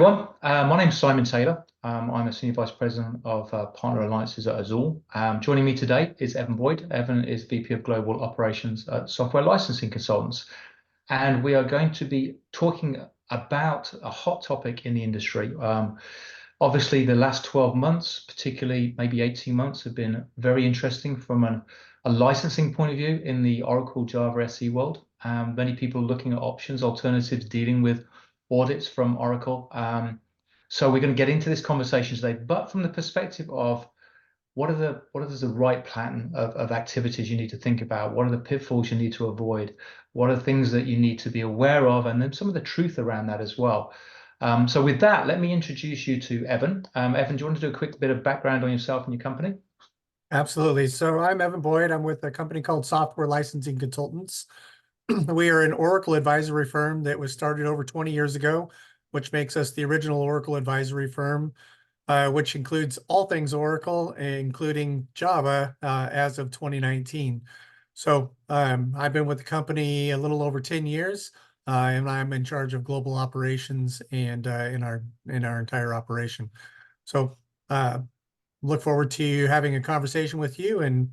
Everyone, my name's Simon Taylor. I'm a Senior Vice President of Partner Alliances at Azul. Joining me today is Evan Boyd. Evan is VP of Global Operations at Software Licensing Consultants. And we are going to be talking about a hot topic in the industry. Obviously, the last 12 months, particularly maybe 18 months, have been very interesting from a licensing point of view in the Oracle Java SE world. Many people looking at options, alternatives, dealing with audits from Oracle. So we're going to get into this conversation today, but from the perspective of what is the right pattern of activities you need to think about? What are the pitfalls you need to avoid? What are the things that you need to be aware of? And then some of the truth around that as well. So with that, let me introduce you to Evan. Evan, do you want to do a quick bit of background on yourself and your company? Absolutely. So I'm Evan Boyd. I'm with a company called Software Licensing Consultants. We are an Oracle advisory firm that was started over 20 years ago, which makes us the original Oracle advisory firm, which includes all things Oracle, including Java, as of 2019. So I've been with the company a little over 10 years, and I'm in charge of global operations and in our entire operation. So look forward to having a conversation with you and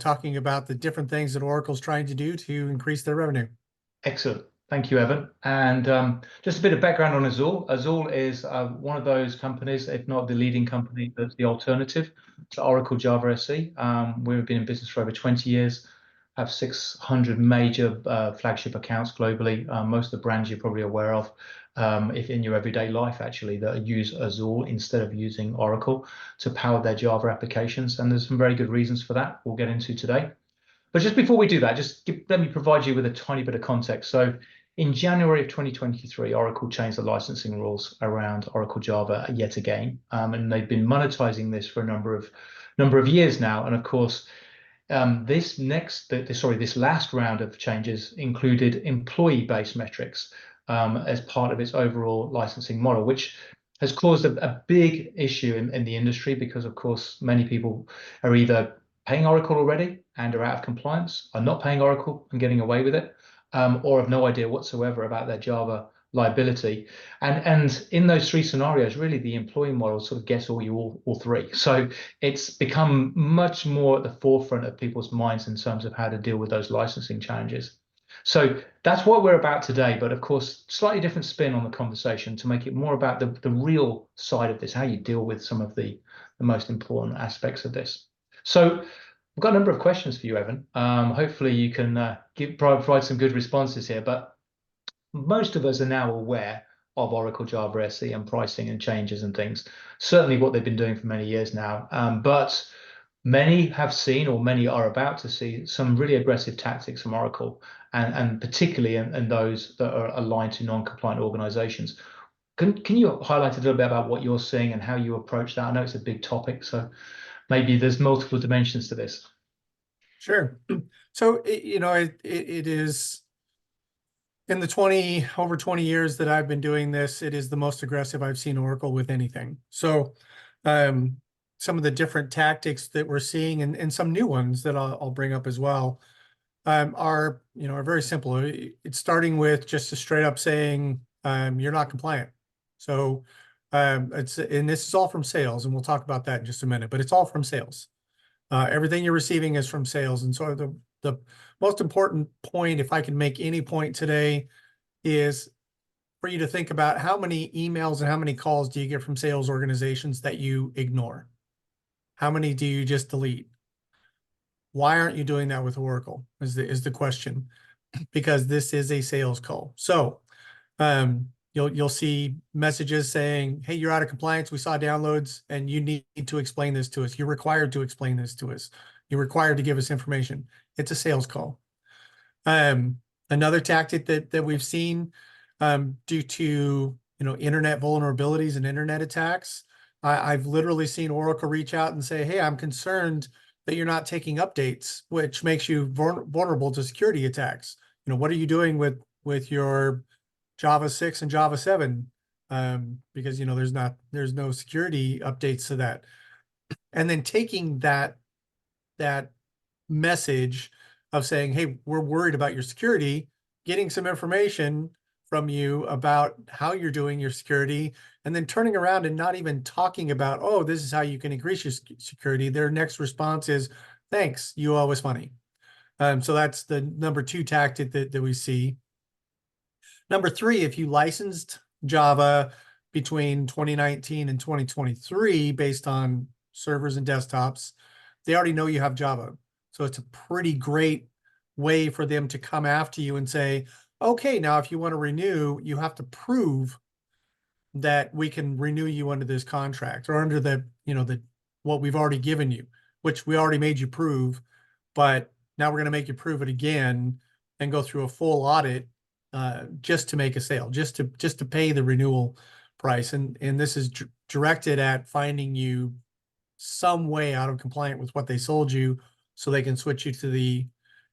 talking about the different things that Oracle's trying to do to increase their revenue. Excellent. Thank you, Evan. And just a bit of background on Azul. Azul is one of those companies, if not the leading company, that's the alternative to Oracle Java SE. We've been in business for over 20 years, have 600 major flagship accounts globally. Most of the brands you're probably aware of, if in your everyday life, actually, that use Azul instead of using Oracle to power their Java applications. And there's some very good reasons for that we'll get into today. But just before we do that, let me provide you with a tiny bit of context. So in January of 2023, Oracle changed the licensing rules around Oracle Java yet again. And they've been monetizing this for a number of years now. And of course, this last round of changes included employee-based metrics as part of its overall licensing model, which has caused a big issue in the industry because, of course, many people are either paying Oracle already and are out of compliance, are not paying Oracle and getting away with it, or have no idea whatsoever about their Java liability. And in those three scenarios, really the employee model sort of gets all three. So it's become much more at the forefront of people's minds in terms of how to deal with those licensing challenges. So that's what we're about today, but of course, slightly different spin on the conversation to make it more about the real side of this, how you deal with some of the most important aspects of this. So we've got a number of questions for you, Evan. Hopefully you can provide some good responses here, but most of us are now aware of Oracle Java SE and pricing and changes and things, certainly what they've been doing for many years now. But many have seen, or many are about to see, some really aggressive tactics from Oracle, and particularly in those that are aligned to non-compliant organizations. Can you highlight a little bit about what you're seeing and how you approach that? I know it's a big topic, so maybe there's multiple dimensions to this. Sure. So, it is in the over 20 years that I've been doing this, it is the most aggressive I've seen Oracle with anything. So some of the different tactics that we're seeing and some new ones that I'll bring up as well are very simple. It's starting with just a straight up saying you're not compliant. So and this is all from sales, and we'll talk about that in just a minute, but it's all from sales. Everything you're receiving is from sales. And so the most important point, if I can make any point today, is for you to think about how many emails and how many calls do you get from sales organizations that you ignore? How many do you just delete? Why aren't you doing that with Oracle is the question, because this is a sales call. So you'll see messages saying, hey, you're out of compliance. We saw downloads and you need to explain this to us. You're required to explain this to us. You're required to give us information. It's a sales call. Another tactic that we've seen due to internet vulnerabilities and internet attacks, I've literally seen Oracle reach out and say, hey, I'm concerned that you're not taking updates, which makes you vulnerable to security attacks. What are you doing with your Java 6 and Java 7? Because there's no security updates to that. And then taking that message of saying, hey, we're worried about your security, getting some information from you about how you're doing your security, and then turning around and not even talking about, oh, this is how you can increase your security. Their next response is, thanks, you owe us money. So that's the number 2 tactic that we see. Number 3, if you licensed Java between 2019 and 2023 based on servers and desktops, they already know you have Java. So it's a pretty great way for them to come after you and say, okay, now if you want to renew, you have to prove that we can renew you under this contract or under the, what we've already given you, which we already made you prove, but now we're going to make you prove it again and go through a full audit just to make a sale, just to pay the renewal price. And this is directed at finding you some way out of compliant with what they sold you so they can switch you to the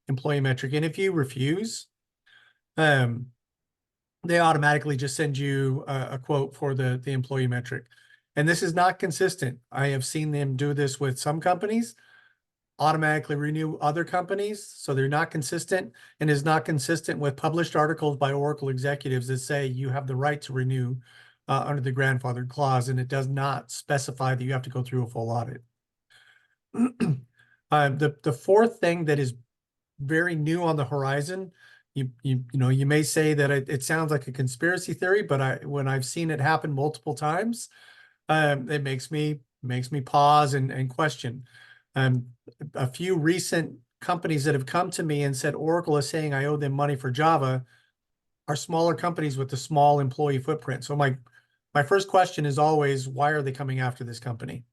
employee metric. And if you refuse, they automatically just send you a quote for the employee metric. And this is not consistent. I have seen them do this with some companies, automatically renew other companies. So they're not consistent, and is not consistent with published articles by Oracle executives that say you have the right to renew under the grandfathered clause. And it does not specify that you have to go through a full audit. The fourth thing that is very new on the horizon, you may say that it sounds like a conspiracy theory, but when I've seen it happen multiple times, it makes me pause and question. A few recent companies that have come to me and said Oracle is saying I owe them money for Java are smaller companies with a small employee footprint. So my first question is always, why are they coming after this company?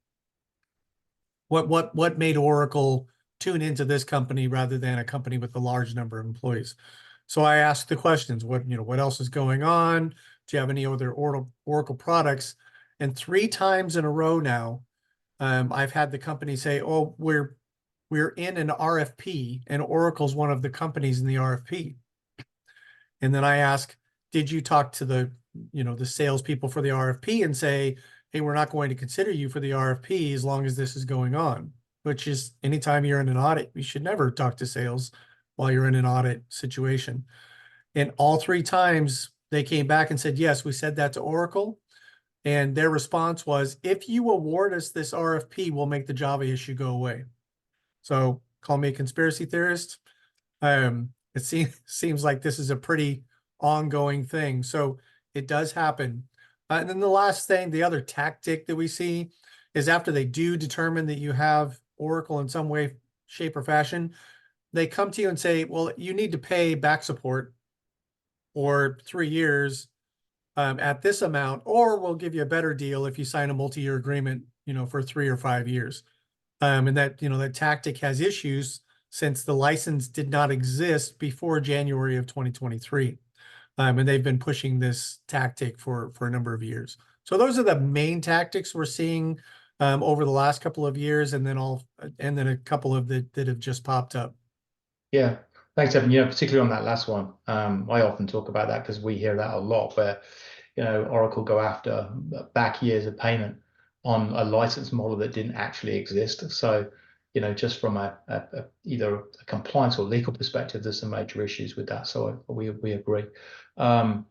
What made Oracle tune into this company rather than a company with a large number of employees? So I ask the questions, what else is going on? Do you have any other Oracle products? And 3 times in a row now, I've had the company say, oh, we're in an RFP and Oracle's one of the companies in the RFP. And then I ask, did you talk to the salespeople for the RFP and say, hey, we're not going to consider you for the RFP as long as this is going on? Which is, anytime you're in an audit, you should never talk to sales while you're in an audit situation. And all 3 times they came back and said, yes, we said that to Oracle. And their response was, if you award us this RFP, we'll make the Java issue go away. So call me a conspiracy theorist. It seems like this is a pretty ongoing thing. So it does happen. And then the last thing, the other tactic that we see is after they do determine that you have Oracle in some way, shape, or fashion, they come to you and say, well, you need to pay back support for 3 years at this amount, or we'll give you a better deal if you sign a multi-year agreement, for 3 or 5 years. And that, that tactic has issues since the license did not exist before January of 2023. And they've been pushing this tactic for a number of years. So those are the main tactics we're seeing over the last couple of years, and then a couple of that have just popped up. Yeah, thanks, Evan. Particularly on that last one, I often talk about that because we hear that a lot, where Oracle go after back years of payment on a license model that didn't actually exist. So just from either a compliance or legal perspective, there's some major issues with that. So we agree. So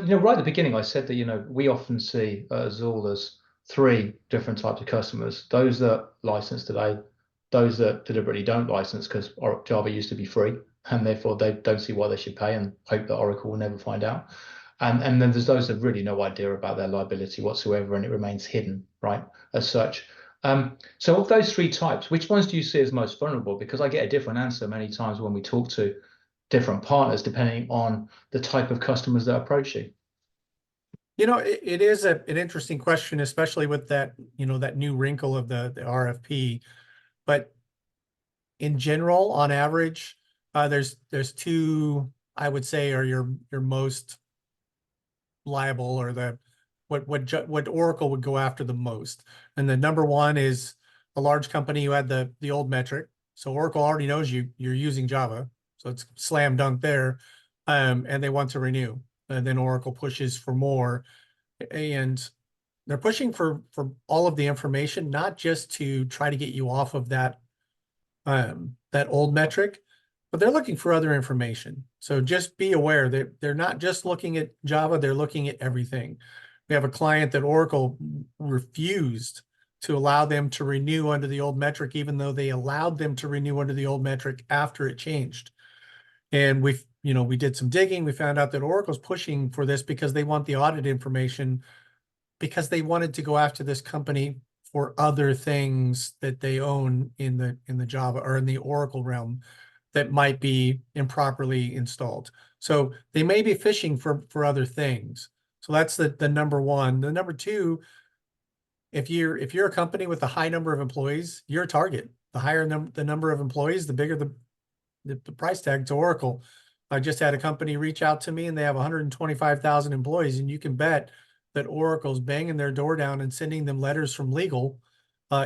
right at the beginning, I said that we often see at Azul as 3 different types of customers: those that license today, those that deliberately don't license because Java used to be free, and therefore they don't see why they should pay and hope that Oracle will never find out. And then there's those that have really no idea about their liability whatsoever, and it remains hidden, right, as such. So of those 3 types, which ones do you see as most vulnerable? Because I get a different answer many times when we talk to different partners, depending on the type of customers that approach you. It is an interesting question, especially with that, that new wrinkle of the RFP. But in general, on average, there's 2, I would say, are your most liable, or what Oracle would go after the most. And the number 1 is a large company who had the old metric. So Oracle already knows you're using Java, so it's slam dunk there, and they want to renew. And then Oracle pushes for more, and they're pushing for all of the information, not just to try to get you off of that old metric, but they're looking for other information. So just be aware that they're not just looking at Java, they're looking at everything. We have a client that Oracle refused to allow them to renew under the old metric, even though they allowed them to renew under the old metric after it changed. And we did some digging. We found out that Oracle's pushing for this because they want the audit information, because they wanted to go after this company for other things that they own in the Java or in the Oracle realm that might be improperly installed. So they may be fishing for other things. So that's the number one. The number two, if you're a company with a high number of employees, you're a target. The higher the number of employees, the bigger the price tag to Oracle. I just had a company reach out to me and they have 125,000 employees, and you can bet that Oracle's banging their door down and sending them letters from legal,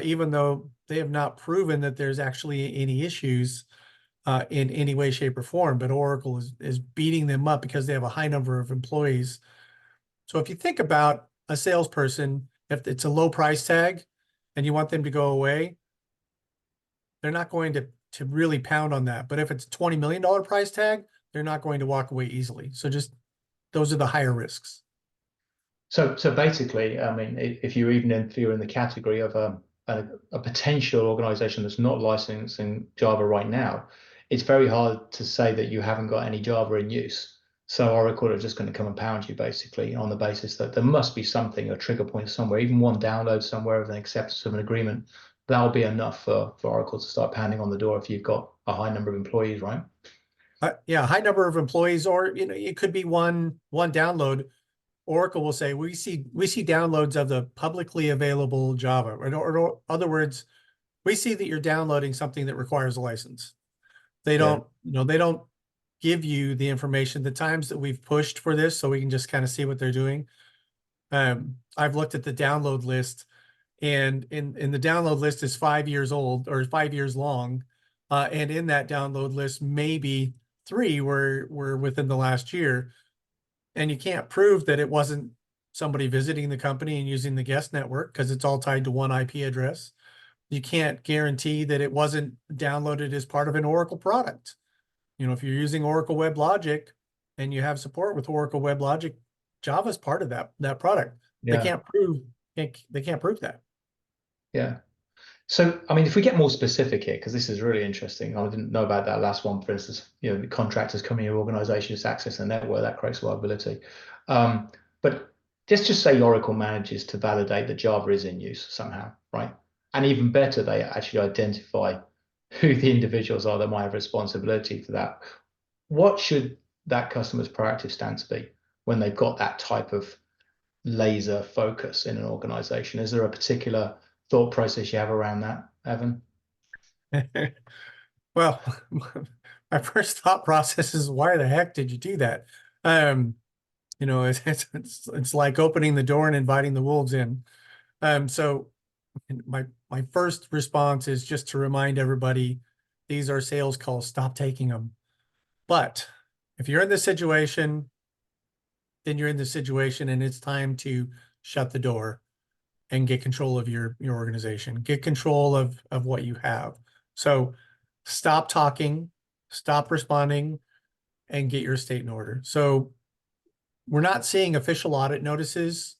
even though they have not proven that there's actually any issues in any way, shape, or form. But Oracle is beating them up because they have a high number of employees. So if you think about a salesperson, if it's a low price tag and you want them to go away, they're not going to really pound on that. But if it's a $20 million price tag, they're not going to walk away easily. So just those are the higher risks. So basically, I mean, if you're in the category of a potential organization that's not licensing Java right now, it's very hard to say that you haven't got any Java in use. So Oracle are just going to come and pound you basically on the basis that there must be something, a trigger point somewhere, even one download somewhere of an acceptance of an agreement. That'll be enough for Oracle to start pounding on the door if you've got a high number of employees, right? Yeah, high number of employees, or it could be one download. Oracle will say, we see downloads of the publicly available Java. Or in other words, we see that you're downloading something that requires a license. They don't, they don't give you the information. The times that we've pushed for this, so we can just kind of see what they're doing. I've looked at the download list, and in the download list is 5 years old or 5 years long. And in that download list, maybe 3 were within the last year. And you can't prove that it wasn't somebody visiting the company and using the guest network because it's all tied to one IP address. You can't guarantee that it wasn't downloaded as part of an Oracle product. If you're using Oracle WebLogic and you have support with Oracle WebLogic, Java's part of that product. Yeah. They can't prove that. Yeah. So, I mean, if we get more specific here, because this is really interesting, I didn't know about that last one, for instance, the contractors coming to your organization to access the network, that creates liability. But let's just say Oracle manages to validate that Java is in use somehow, right? And even better, they actually identify who the individuals are that might have responsibility for that. What should that customer's proactive stance be when they've got that type of laser focus in an organization? Is there a particular thought process you have around that, Evan? Well, my first thought process is, why the heck did you do that? It's like opening the door and inviting the wolves in. So my first response is just to remind everybody, these are sales calls, stop taking them. But if you're in this situation, then you're in this situation and it's time to shut the door and get control of your organization, get control of what you have. So stop talking, stop responding, and get your estate in order. So we're not seeing official audit notices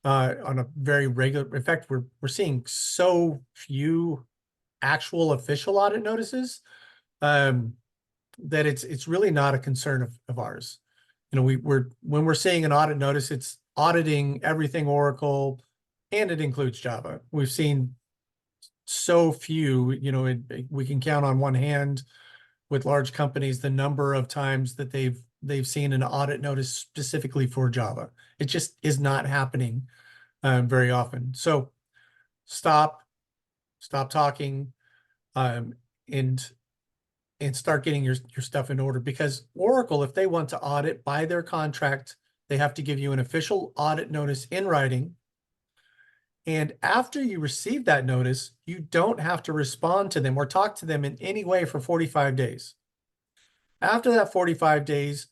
on a very regular. In fact, we're seeing so few actual official audit notices that it's really not a concern of ours. When we're seeing an audit notice, it's auditing everything Oracle, and it includes Java. We've seen so few, we can count on one hand with large companies the number of times that they've seen an audit notice specifically for Java. It just is not happening very often. So stop talking, and start getting your stuff in order, because Oracle, if they want to audit by their contract, they have to give you an official audit notice in writing. And after you receive that notice, you don't have to respond to them or talk to them in any way for 45 days. After that 45 days,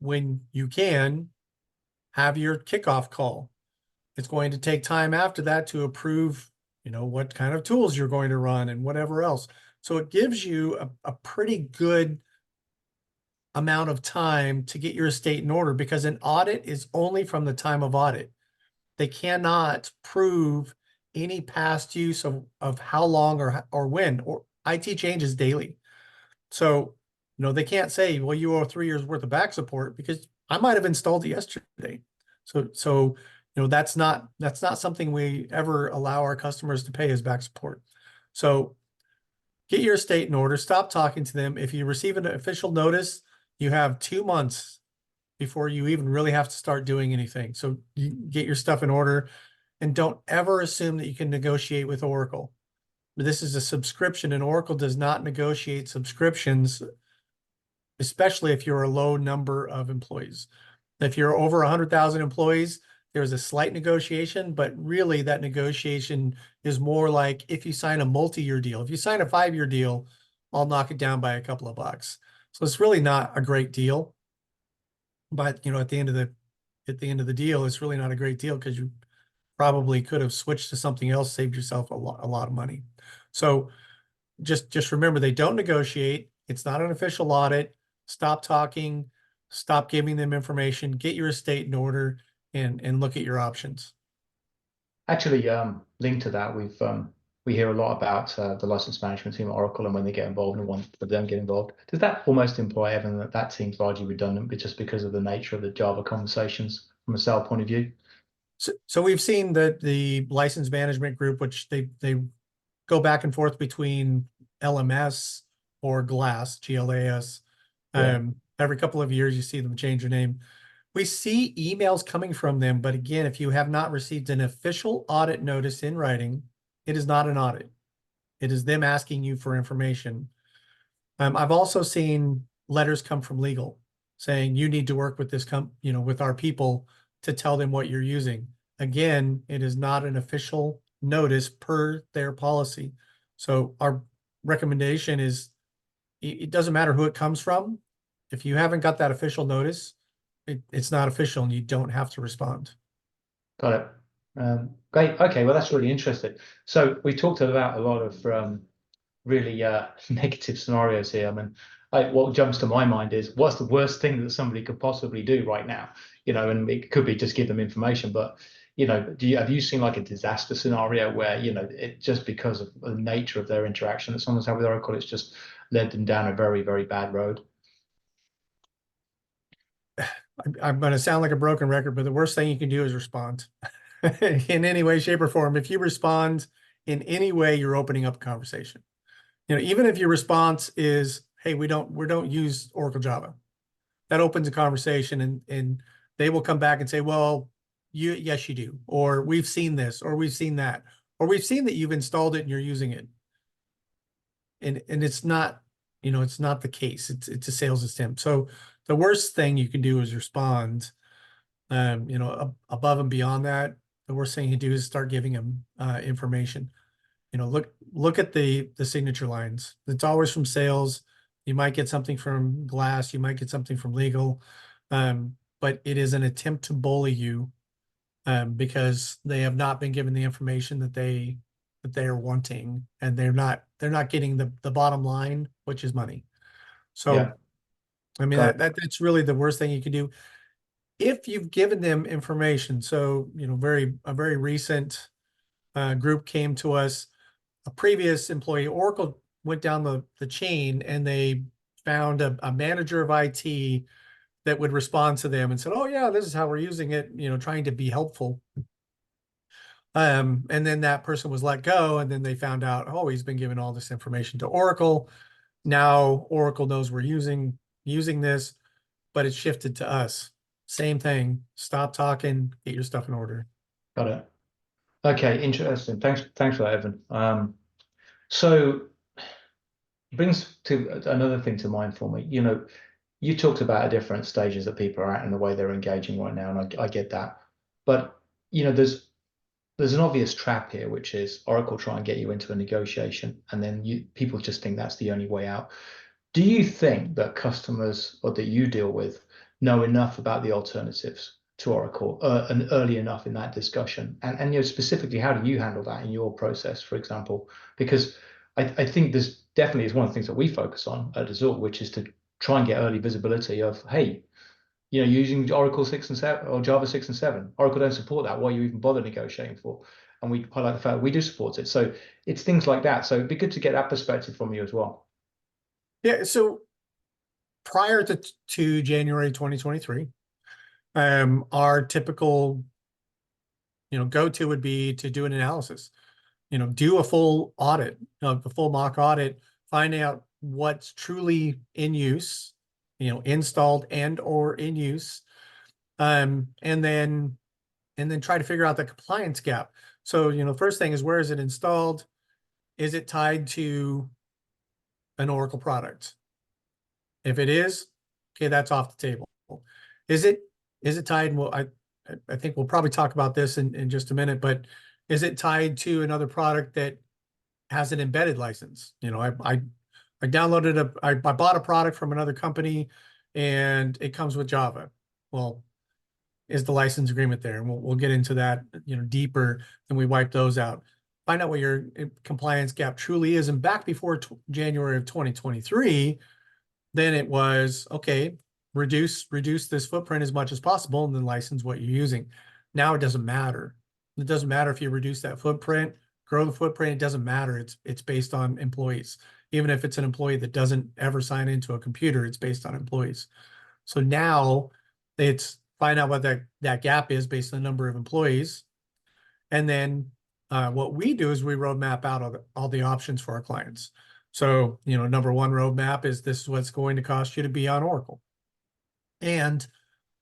when you can, have your kickoff call. It's going to take time after that to approve, what kind of tools you're going to run and whatever else. So it gives you a pretty good amount of time to get your estate in order, because an audit is only from the time of audit. They cannot prove any past use of how long or when, or IT changes daily. So, they can't say, well, you owe 3 years worth of back support, because I might have installed it yesterday. So, that's not something we ever allow our customers to pay as back support. So get your estate in order, stop talking to them. If you receive an official notice, you have 2 months before you even really have to start doing anything. So you get your stuff in order, and don't ever assume that you can negotiate with Oracle. This is a subscription, and Oracle does not negotiate subscriptions, especially if you're a low number of employees. If you're over 100,000 employees, there's a slight negotiation, but really that negotiation is more like if you sign a multi-year deal. If you sign a 5-year deal, I'll knock it down by a couple of bucks. So it's really not a great deal. But at the end of the deal, it's really not a great deal, because you probably could have switched to something else, saved yourself a lot of money. So just remember, they don't negotiate. It's not an official audit. Stop talking, stop giving them information, get your estate in order, and look at your options. Actually, linked to that, we hear a lot about the license management team at Oracle and when they get involved and want for them to get involved. Does that almost imply, Evan, that that seems largely redundant, but just because of the nature of the Java conversations from a sales point of view? So we've seen that the license management group, which they go back and forth between LMS or GLAS. Yeah. Every couple of years, you see them change their name. We see emails coming from them, but again, if you have not received an official audit notice in writing, it is not an audit. It is them asking you for information. I've also seen letters come from legal saying you need to work with this with our people to tell them what you're using. Again, it is not an official notice per their policy. So our recommendation is, it doesn't matter who it comes from. If you haven't got that official notice, it's not official, and you don't have to respond. Got it. Great. Okay. Well, that's really interesting. So we talked about a lot of really negative scenarios here. I mean, what jumps to my mind is, what's the worst thing that somebody could possibly do right now? And it could be just give them information, but have you seen like a disaster scenario where it just because of the nature of their interaction that someone's had with Oracle, it's just led them down a very, very bad road? I'm going to sound like a broken record, but the worst thing you can do is respond in any way, shape, or form. If you respond in any way, you're opening up a conversation. Even if your response is, "Hey, we don't use Oracle Java," that opens a conversation, and they will come back and say, "Well, yes, you do," or "We've seen this," or "We've seen that," or "We've seen that you've installed it and you're using it." And it's not, it's not the case. It's a sales attempt. So the worst thing you can do is respond. Above and beyond that, the worst thing you can do is start giving them information. Look at the signature lines. It's always from sales. You might get something from Glass. You might get something from legal. But it is an attempt to bully you, because they have not been given the information that they are wanting, and they're not getting the bottom line, which is money. So, Yeah. I mean, Got it. that's really the worst thing you can do if you've given them information. So, a very recent group came to us. A previous employee, Oracle went down the chain, and they found a manager of IT that would respond to them and said, "Oh yeah, this is how we're using it," trying to be helpful. And then that person was let go, and then they found out, oh, he's been giving all this information to Oracle. Now Oracle knows we're using this, but it's shifted to us. Same thing. Stop talking, get your stuff in order. Got it. Okay. Interesting. Thanks for that, Evan. So brings to another thing to mind for me. You talked about the different stages that people are at and the way they're engaging right now, and I get that. But there's an obvious trap here, which is Oracle try and get you into a negotiation, and then people just think that's the only way out. Do you think that customers or that you deal with know enough about the alternatives to Oracle and early enough in that discussion? And specifically, how do you handle that in your process, for example? Because I think there's definitely is one of the things that we focus on at Azul, which is to try and get early visibility of, hey, using Oracle 6 and 7 or Java 6 and 7. Oracle don't support that. Why you even bother negotiating for? And we highlight the fact that we do support it. So it's things like that. So it'd be good to get that perspective from you as well. Yeah. So prior to January 2023, our typical, go-to would be to do an analysis, do a full audit, a full mock audit, find out what's truly in use, installed and or in use, and then try to figure out the compliance gap. So, first thing is, where is it installed? Is it tied to an Oracle product? If it is, okay, that's off the table. Is it tied? Well, I think we'll probably talk about this in just a minute, but is it tied to another product that has an embedded license? I downloaded I bought a product from another company and it comes with Java. Well, is the license agreement there? And we'll get into that, deeper, and we wipe those out. Find out what your compliance gap truly is. And back before January of 2023, then it was, okay, reduce this footprint as much as possible and then license what you're using. Now it doesn't matter. It doesn't matter if you reduce that footprint, grow the footprint. It doesn't matter. It's based on employees. Even if it's an employee that doesn't ever sign into a computer, it's based on employees. So now it's find out what that gap is based on the number of employees. And then what we do is we roadmap out all the options for our clients. So, number one roadmap is this is what's going to cost you to be on Oracle. And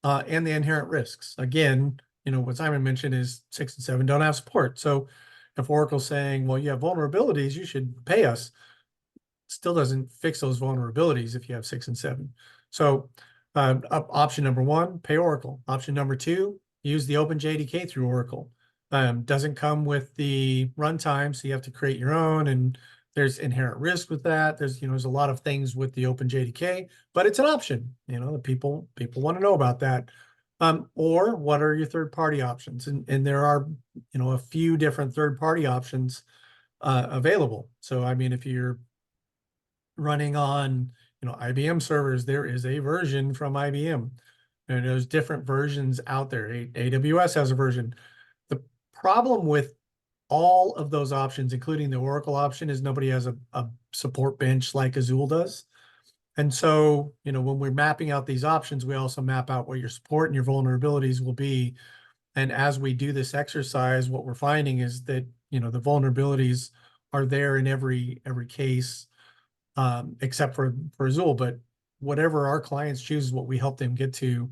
the inherent risks. Again, what Simon mentioned is 6 and 7 don't have support. So if Oracle's saying, well, you have vulnerabilities, you should pay us, still doesn't fix those vulnerabilities if you have 6 and 7. So option number one, pay Oracle. Option number two, use the OpenJDK through Oracle. Doesn't come with the runtime, so you have to create your own, and there's inherent risk with that. There's a lot of things with the OpenJDK, but it's an option. The people want to know about that. Or what are your third-party options? And there are a few different third-party options available. So I mean, if you're running on IBM servers, there is a version from IBM, and there's different versions out there. AWS has a version. The problem with all of those options, including the Oracle option, is nobody has a support bench like Azul does. And so, when we're mapping out these options, we also map out what your support and your vulnerabilities will be. And as we do this exercise, what we're finding is that, the vulnerabilities are there in every case, except for Azul. But whatever our clients choose is what we help them get to.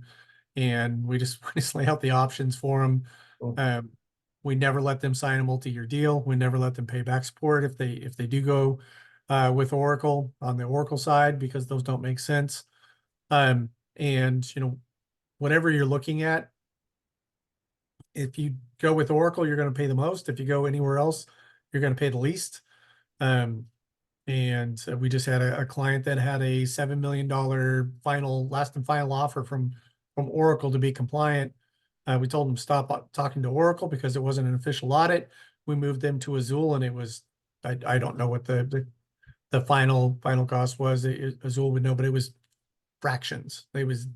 And we just lay out the options for them. Cool. We never let them sign a multi-year deal. We never let them pay back support if they do go with Oracle on the Oracle side, because those don't make sense. And whatever you're looking at, if you go with Oracle, you're going to pay the most. If you go anywhere else, you're going to pay the least. And we just had a client that had a $7 million last and final offer from Oracle to be compliant. We told them stop talking to Oracle because it wasn't an official audit. We moved them to Azul, and it was, I don't know what the final cost was. Azul would know, but it was fractions. It was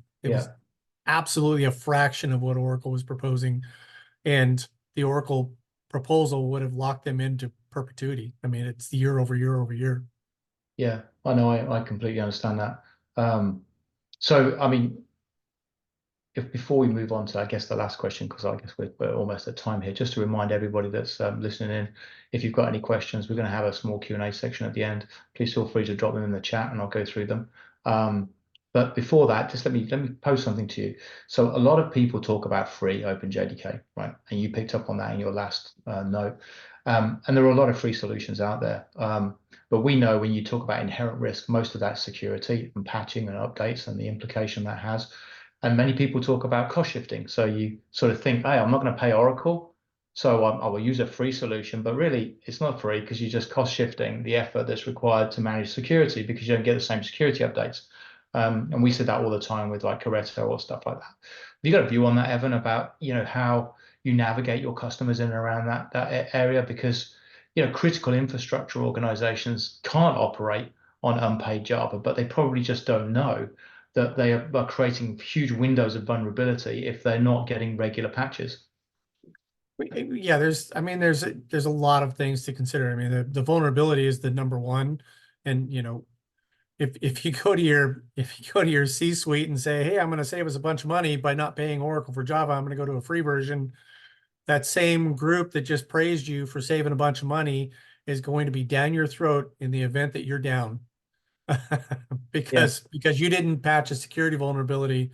absolutely a fraction of what Oracle was proposing, and the Oracle proposal would have locked them into perpetuity. I mean, it's year over year over year. Yeah, I know. I completely understand that. So, I mean, before we move on to, I guess, the last question, because I guess we're almost at time here, just to remind everybody that's listening in, if you've got any questions, we're going to have a small Q&A section at the end. Please feel free to drop them in the chat and I'll go through them. But before that, just let me pose something to you. So a lot of people talk about free OpenJDK, right? And you picked up on that in your last note. And there are a lot of free solutions out there. But we know when you talk about inherent risk, most of that's security and patching and updates and the implication that has. And many people talk about cost shifting. So you sort of think, hey, I'm not going to pay Oracle, so I will use a free solution. But really, it's not free, because you're just cost shifting the effort that's required to manage security, because you don't get the same security updates. And we said that all the time with like Coretto or stuff like that. Have you got a view on that, Evan, about how you navigate your customers in and around that area? Because critical infrastructure organizations can't operate on unpaid Java, but they probably just don't know that they are creating huge windows of vulnerability if they're not getting regular patches. Yeah, there's a lot of things to consider. I mean, the vulnerability is the number one. And if you go to your C-suite and say, hey, I'm going to save us a bunch of money by not paying Oracle for Java, I'm going to go to a free version. That same group that just praised you for saving a bunch of money is going to be down your throat in the event that you're down. because you didn't patch a security vulnerability.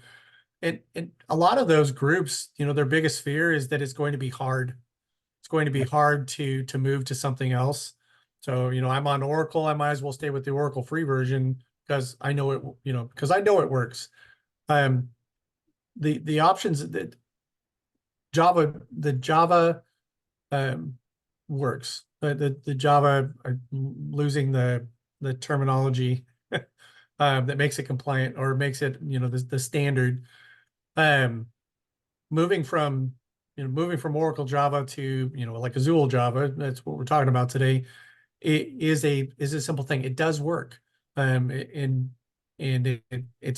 And a lot of those groups, their biggest fear is that it's going to be hard. It's going to be hard to move to something else. So, I'm on Oracle. I might as well stay with the Oracle free version because I know it, because I know it works. The options that the Java works. The Java, losing the terminology that makes it compliant or makes it, the standard. Moving from Oracle Java to, like Azul Java, that's what we're talking about today. It is a simple thing. It does work. It's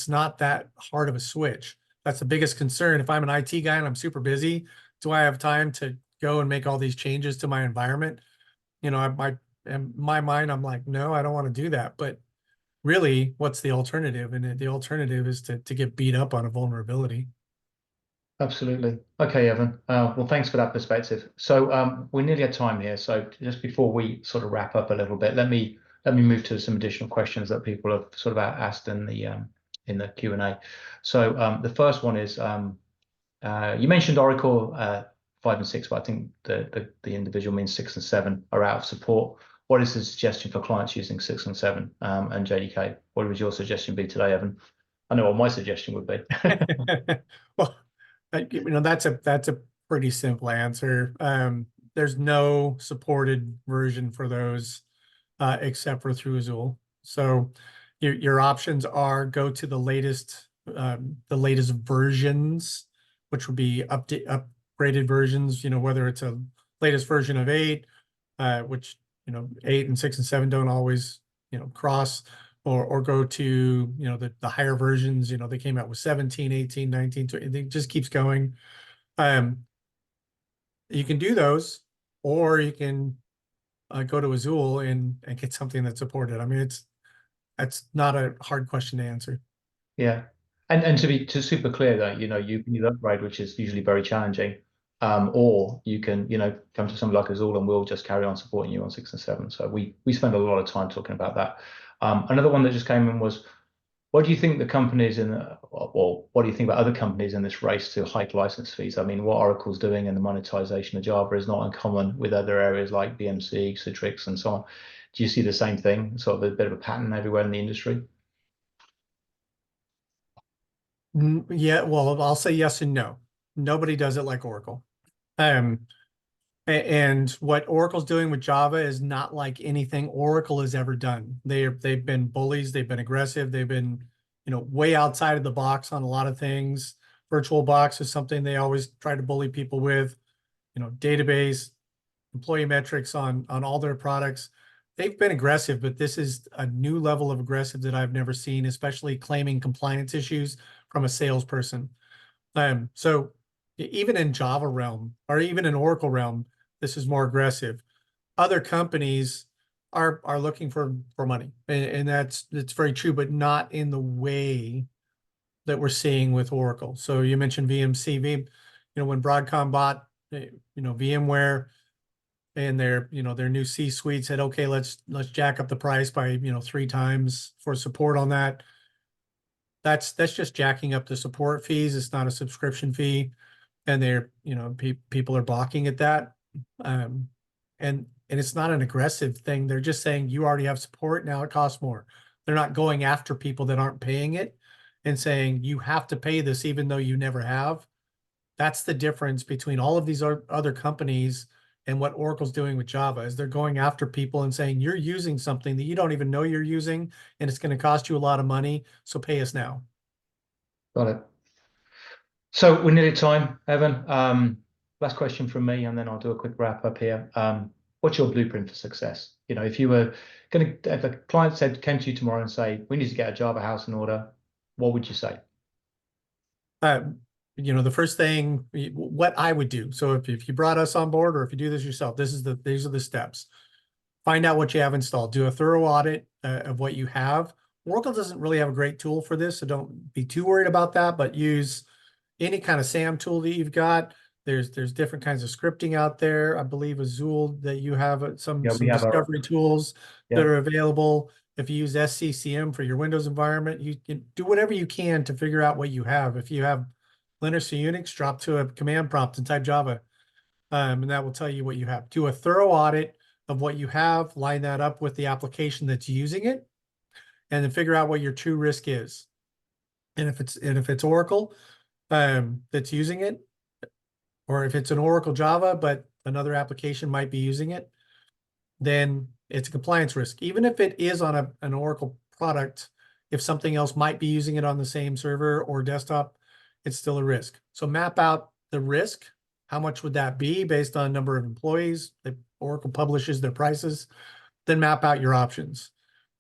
not that hard of a switch. That's the biggest concern. If I'm an IT guy and I'm super busy, do I have time to go and make all these changes to my environment? In my mind, I'm like, no, I don't want to do that. But really, what's the alternative? And the alternative is to get beat up on a vulnerability. Absolutely. Okay, Evan. Well, thanks for that perspective. So we're nearly at time here. So just before we sort of wrap up a little bit, let me move to some additional questions that people have sort of asked in the Q&A. So the first one is you mentioned Oracle 5 and 6, but I think the individual means 6 and 7 are out of support. What is the suggestion for clients using 6 and 7 and JDK? What would your suggestion be today, Evan? I know what my suggestion would be. Well, that's a pretty simple answer. There's no supported version for those except for through Azul. So your options are go to the latest versions, which would be upgraded versions, whether it's a latest version of 8, which 8 and 6 and 7 don't always cross, or go to the higher versions. They came out with 17, 18, 19, 20, it just keeps going. You can do those, or you can go to Azul and get something that's supported. I mean, that's not a hard question to answer. Yeah. And to be super clear though, you can either upgrade, which is usually very challenging, or you can, come to something like Azul and we'll just carry on supporting you on 6 and 7. So we spend a lot of time talking about that. Another one that just came in was, what do you think the companies or what do you think about other companies in this race to hike license fees? I mean, what Oracle's doing in the monetization of Java is not uncommon with other areas like BMC, Citrix, and so on. Do you see the same thing, sort of a bit of a pattern everywhere in the industry? Yeah, well, I'll say yes and no. Nobody does it like Oracle. And what Oracle's doing with Java is not like anything Oracle has ever done. They've been bullies, they've been aggressive, they've been, way outside of the box on a lot of things. VirtualBox is something they always try to bully people with, database, employee metrics on all their products. They've been aggressive, but this is a new level of aggressive that I've never seen, especially claiming compliance issues from a salesperson. So even in Java realm, or even in Oracle realm, this is more aggressive. Other companies are looking for money, and that's very true, but not in the way that we're seeing with Oracle. So you mentioned VMC, when Broadcom bought, VMware, and their new C-suite said, okay, let's jack up the price by 3 times for support on that. That's just jacking up the support fees. It's not a subscription fee, and they're people are balking at that. And it's not an aggressive thing. They're just saying you already have support, now it costs more. They're not going after people that aren't paying it and saying you have to pay this even though you never have. That's the difference between all of these other companies and what Oracle's doing with Java, is they're going after people and saying you're using something that you don't even know you're using, and it's going to cost you a lot of money, so pay us now. Got it. So we're nearly at time, Evan. Last question from me, and then I'll do a quick wrap up here. what's your blueprint for success? You know, if you were going to, if a client came to you tomorrow and say, we need to get a Java house in order, what would you say? You know, the first thing, what I would do. So if you brought us on board, or if you do this yourself, these are the steps. Find out what you have installed. Do a thorough audit of what you have. Oracle doesn't really have a great tool for this, so don't be too worried about that, but use any kind of SAM tool that you've got. There's different kinds of scripting out there. I believe Azul, that you have some Yeah, we have discovery tools that Yeah. are available. If you use SCCM for your Windows environment, you can do whatever you can to figure out what you have. If you have Linux or Unix, drop to a command prompt and type Java, and that will tell you what you have. Do a thorough audit of what you have, line that up with the application that's using it, and then figure out what your true risk is. And if it's Oracle that's using it, or if it's an Oracle Java, but another application might be using it, then it's a compliance risk. Even if it is on an Oracle product, if something else might be using it on the same server or desktop, it's still a risk. So map out the risk. How much would that be based on number of employees? Oracle publishes their prices. Then map out your options.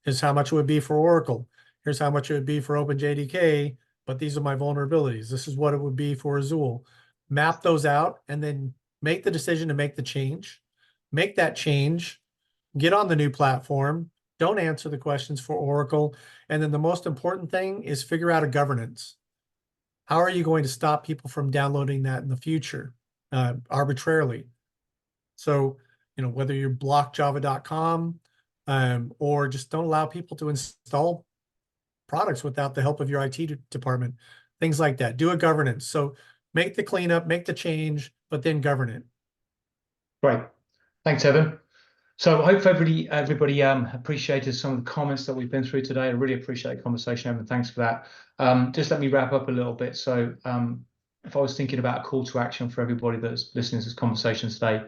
Here's how much it would be for Oracle. Here's how much it would be for OpenJDK, but these are my vulnerabilities. This is what it would be for Azul. Map those out and then make the decision to make the change. Make that change. Get on the new platform. Don't answer the questions for Oracle. And then the most important thing is figure out a governance. How are you going to stop people from downloading that in the future arbitrarily? So, you know, whether you block java.com or just don't allow people to install products without the help of your IT department, things like that. Do a governance. So make the cleanup, make the change, but then govern it. Great. Thanks, Evan. So I hope everybody appreciated some of the comments that we've been through today. I really appreciate the conversation, Evan. Thanks for that. Just let me wrap up a little bit. So if I was thinking about a call to action for everybody that's listening to this conversation today,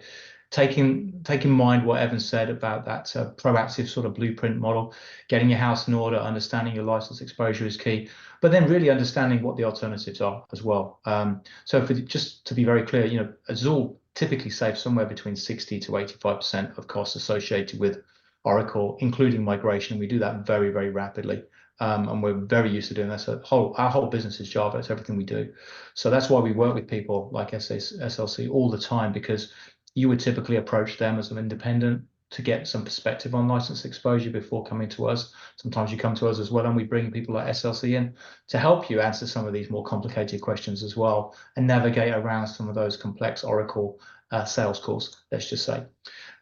take in mind what Evan said about that proactive sort of blueprint model, getting your house in order, understanding your license exposure is key, but then really understanding what the alternatives are as well. So just to be very clear, you know, Azul typically saves somewhere between 60 to 85% of costs associated with Oracle, including migration. We do that very, very rapidly. And we're very used to doing that. So our whole business is Java. It's everything we do. So that's why we work with people like SLC all the time, because you would typically approach them as an independent to get some perspective on license exposure before coming to us. Sometimes you come to us as well, and we bring people like SLC in to help you answer some of these more complicated questions as well and navigate around some of those complex Oracle sales calls, let's just say.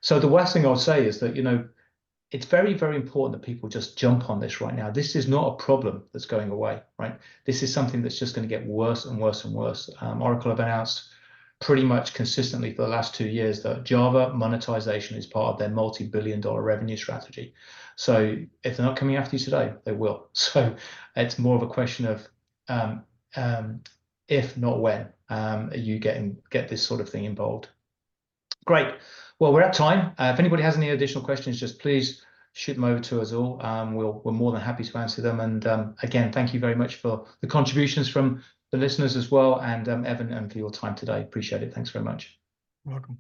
So the last thing I would say is that, you know, it's very, very important that people just jump on this right now. This is not a problem that's going away, right? This is something that's just going to get worse and worse and worse. Oracle have announced pretty much consistently for the last 2 years that Java monetization is part of their multi-billion-dollar revenue strategy. So if they're not coming after you today, they will. So it's more of a question of if not when you get this sort of thing involved. Great. Well, we're at time. If anybody has any additional questions, just please shoot them over to us all. We're more than happy to answer them. And again, thank you very much for the contributions from the listeners as well, and Evan, and for your time today. Appreciate it. Thanks very much. You're welcome.